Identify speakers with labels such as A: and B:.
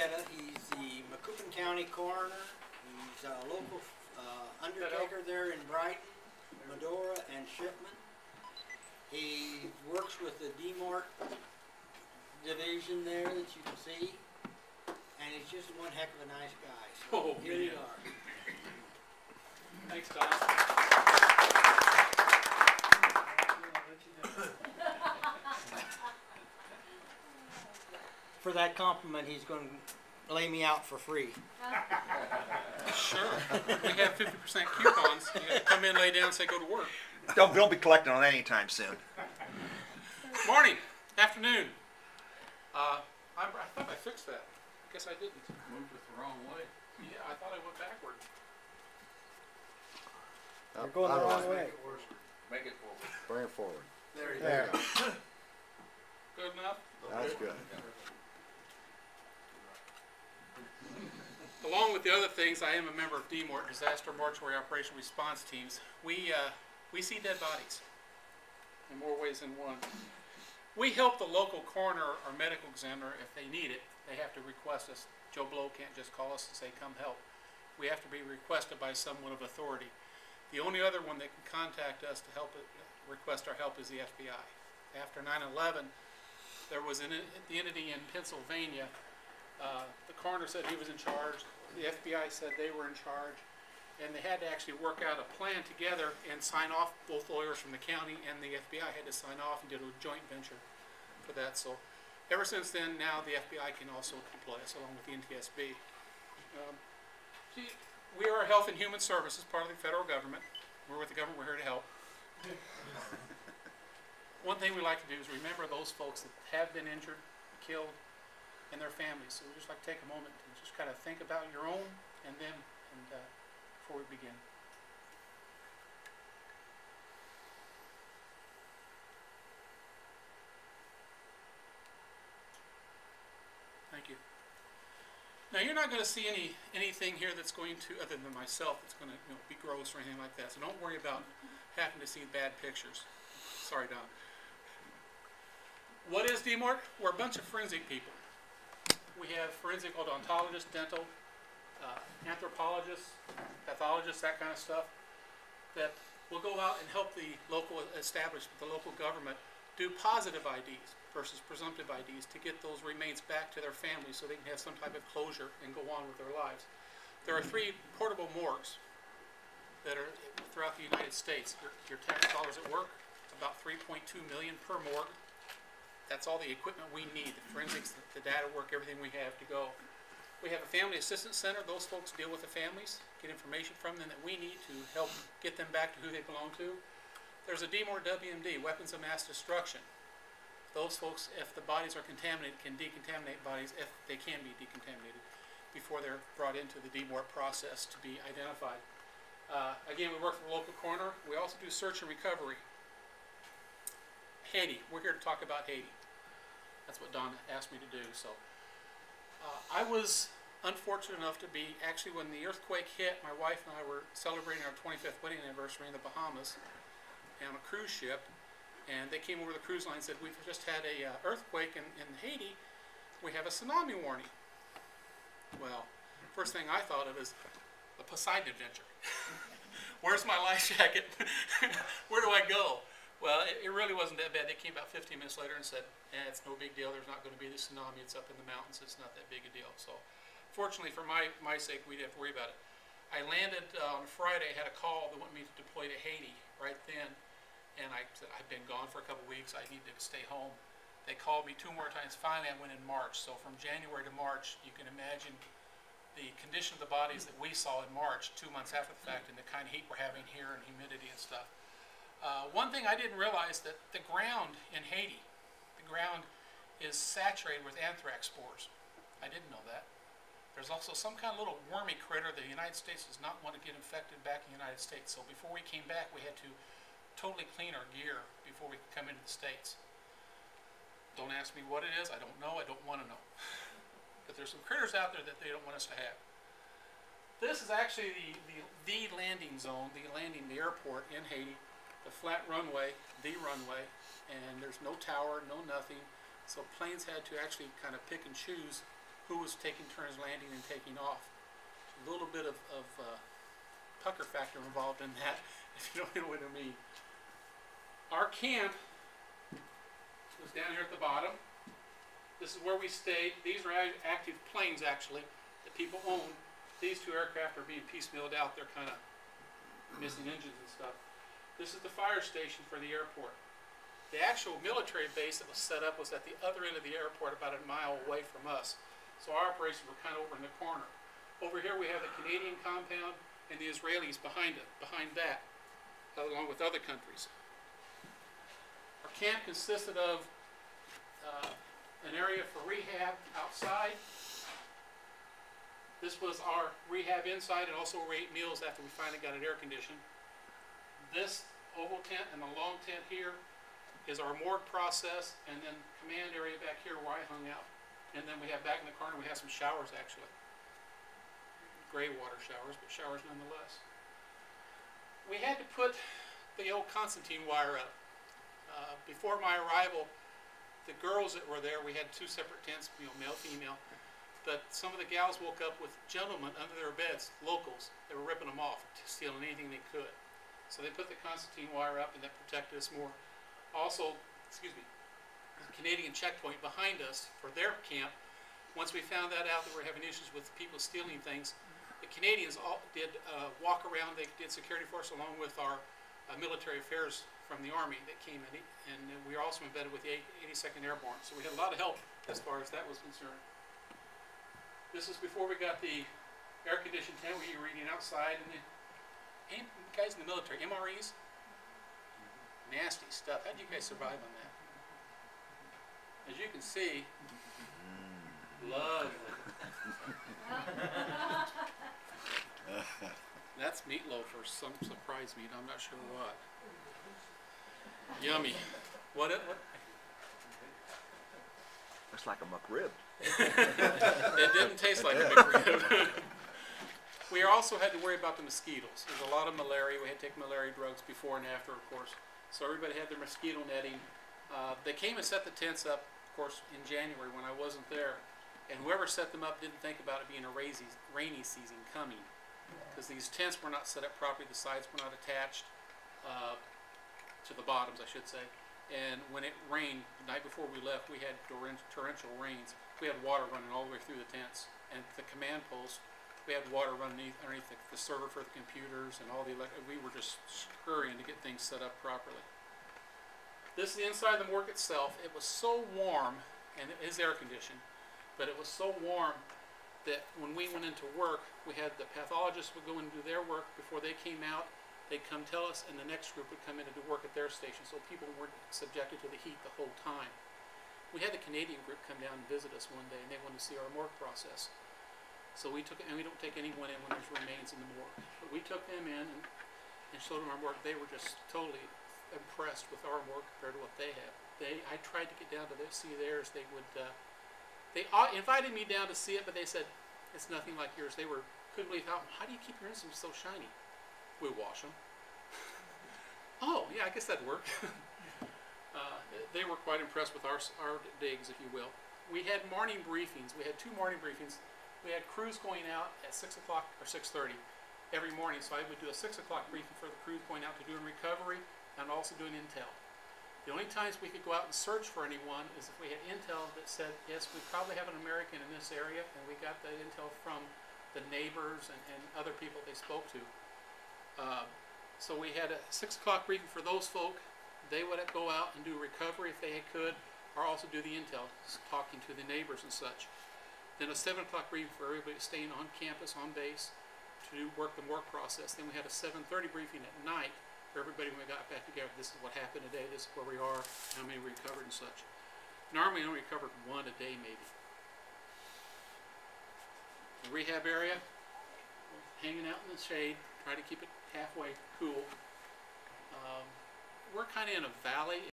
A: Targhette. He's the Macoupin County coroner. He's a local undertaker there in Brighton, Medora, and Shipman. He works with the DMORT division there that you can see, and he's just one heck of a nice guy. So here you are.
B: Thanks, Tom.
A: For that compliment, he's going to lay me out for free.
B: Sure. We have 50% coupons. You gotta come in, lay down, say go to work.
C: Don't be collecting on that anytime soon.
B: Morning, afternoon. I thought I fixed that. I guess I didn't.
D: Moved it the wrong way.
B: Yeah, I thought I went backward.
A: You're going the wrong way.
D: Make it forward.
C: Bring it forward.
B: There you
C: There.
B: go. Good enough?
C: That's good.
B: Along with the other things, I am a member of DMORT, Disaster Mortuary Operation Response Teams. We see dead bodies in more ways than one. We help the local coroner or medical examiner if they need it. They have to request us. Joe Blow can't just call us and say, come help. We have to be requested by someone of authority. The only other one that can contact us to help request our help is the FBI. After 9/11, there was the entity in Pennsylvania. The coroner said he was in charge. The FBI said they were in charge, and they had to actually work out a plan together and sign off. Both lawyers from the county and the FBI had to sign off and did a joint venture for that. So ever since then, now the FBI can also deploy us along with the NTSB. We are Health and Human Services, part of the federal government. We're with the government. We're here to help. One thing we like to do is remember those folks that have been injured, killed, and their families. So we just like to take a moment and just kind of think about your own and them, and before we begin. Thank you. Now you're not going to see anything here that's going to, other than myself, that's going to be gross or anything like that. So don't worry about having to see bad pictures. Sorry, Don. What is DMORT? We're a bunch of forensic people. We have forensic odontologists, dental, anthropologists, pathologists, that kind of stuff, that will go out and help the local establishment, the local government, do positive IDs versus presumptive IDs to get those remains back to their families so they can have some type of closure and go on with their lives. There are 3 portable morgues that are throughout the United States. Your tax dollars at work, about $3.2 million per morgue. That's all the equipment we need, the forensics, the data work, everything we have to go. We have a family assistance center. Those folks deal with the families, get information from them that we need to help get them back to who they belong to. There's a DMORT WMD, weapons of mass destruction. Those folks, if the bodies are contaminated, can decontaminate bodies if they can be decontaminated before they're brought into the DMORT process to be identified. Again, we work for the local coroner. We also do search and recovery. Haiti. We're here to talk about Haiti. That's what Don asked me to do. So I was unfortunate enough to be, actually when the earthquake hit, my wife and I were celebrating our 25th wedding anniversary in the Bahamas on a cruise ship, and they came over the cruise line and said, we've just had a earthquake in Haiti. We have a tsunami warning. Well, first thing I thought of is a Poseidon adventure. Where's my life jacket? Where do I go? Well, it really wasn't that bad. They came about 15 minutes later and said, it's no big deal. There's not going to be the tsunami. It's up in the mountains. It's not that big a deal. So fortunately for my sake, we didn't have to worry about it. I landed on Friday. I had a call that wanted me to deploy to Haiti right then. And I said, I've been gone for a couple weeks. I need to stay home. They called me 2 more times. Finally, I went in March. So from January to March, you can imagine the condition of the bodies that we saw in March, 2 months after the fact, and the kind of heat we're having here and humidity and stuff. One thing I didn't realize, that the ground in Haiti, the ground is saturated with anthrax spores. I didn't know that. There's also some kind of little wormy critter the United States does not want to get infected back in the United States. So before we came back, we had to totally clean our gear before we could come into the States. Don't ask me what it is. I don't know. I don't want to know. But there's some critters out there that they don't want us to have. This is actually the landing zone, the airport in Haiti. The flat runway, and there's no tower, no nothing. So planes had to actually kind of pick and choose who was taking turns landing and taking off. A little bit of pucker factor involved in that, if you don't know what I mean. Our camp was down here at the bottom. This is where we stayed. These are active planes, actually, that people own. These two aircraft are being piecemealed out. They're kind of missing engines and stuff. This is the fire station for the airport. The actual military base that was set up was at the other end of the airport, about a mile away from us. So our operations were kind of over in the corner. Over here we have the Canadian compound and the Israelis behind it, behind that, along with other countries. Our camp consisted of an area for rehab outside. This was our rehab inside, and also we ate meals after we finally got it air conditioned. This oval tent and the long tent here is our morgue process, and then command area back here where I hung out. And then we have back in the corner, we have some showers actually. Gray water showers, but showers nonetheless. We had to put the old Constantine wire up. Before my arrival, the girls that were there, we had two separate tents, you know, male, female. But some of the gals woke up with gentlemen under their beds, locals. They were ripping them off, stealing anything they could. So they put the Constantine wire up, and that protected us more. Also, excuse me, the Canadian checkpoint behind us for their camp, once we found that out that we were having issues with people stealing things, the Canadians all did walk around. They did security for us along with our military affairs from the Army that came in, and we were also embedded with the 82nd Airborne. So we had a lot of help as far as that was concerned. This is before we got the air-conditioned tent where you were eating outside, and the guys in the military, MREs, nasty stuff. How did you guys survive on that? As you can see, lovely. That's meatloaf or some surprise meat. I'm not sure what. Yummy. What?
C: Looks like a McRib.
B: It didn't taste like a McRib. We also had to worry about the mosquitoes. There's a lot of malaria. We had to take malaria drugs before and after, of course. So everybody had their mosquito netting. They came and set the tents up, of course, in January when I wasn't there. And whoever set them up didn't think about it being a rainy season coming, because these tents were not set up properly. The sides were not attached to the bottoms, I should say. And when it rained the night before we left, we had torrential rains. We had water running all the way through the tents. And the command post, we had water running underneath the server for the computers and all the we were just scurrying to get things set up properly. This is the inside of the morgue itself. It was so warm, and it is air conditioned, but it was so warm that when we went into work, we had the pathologists would go and do their work before they came out. They'd come tell us, and the next group would come in and do work at their station, so people weren't subjected to the heat the whole time. We had the Canadian group come down and visit us one day, and they wanted to see our morgue process. So we took it, and we don't take anyone in when there's remains in the morgue. But we took them in and showed them our morgue. They were just totally impressed with our morgue compared to what they have. I tried to get down to see theirs. They invited me down to see it, but they said, it's nothing like yours. They couldn't believe how do you keep your instruments so shiny? We wash them. Oh, yeah, I guess that'd work. They were quite impressed with our digs, if you will. We had morning briefings. We had 2 morning briefings. We had crews going out at 6 o'clock or 6:30 every morning. So I would do a 6 o'clock briefing for the crews going out to doing recovery and also doing intel. The only times we could go out and search for anyone is if we had intel that said, yes, we probably have an American in this area, and we got the intel from the neighbors and other people they spoke to. So we had a 6 o'clock briefing for those folk. They would go out and do recovery if they could, or also do the intel, talking to the neighbors and such. Then a 7 o'clock briefing for everybody staying on campus, on base, to work the work process. Then we had a 7:30 briefing at night for everybody when we got back together. This is what happened today, this is where we are, how many we recovered and such. Normally we only recovered 1 a day maybe. The rehab area, hanging out in the shade, try to keep it halfway cool. We're kind of in a valley.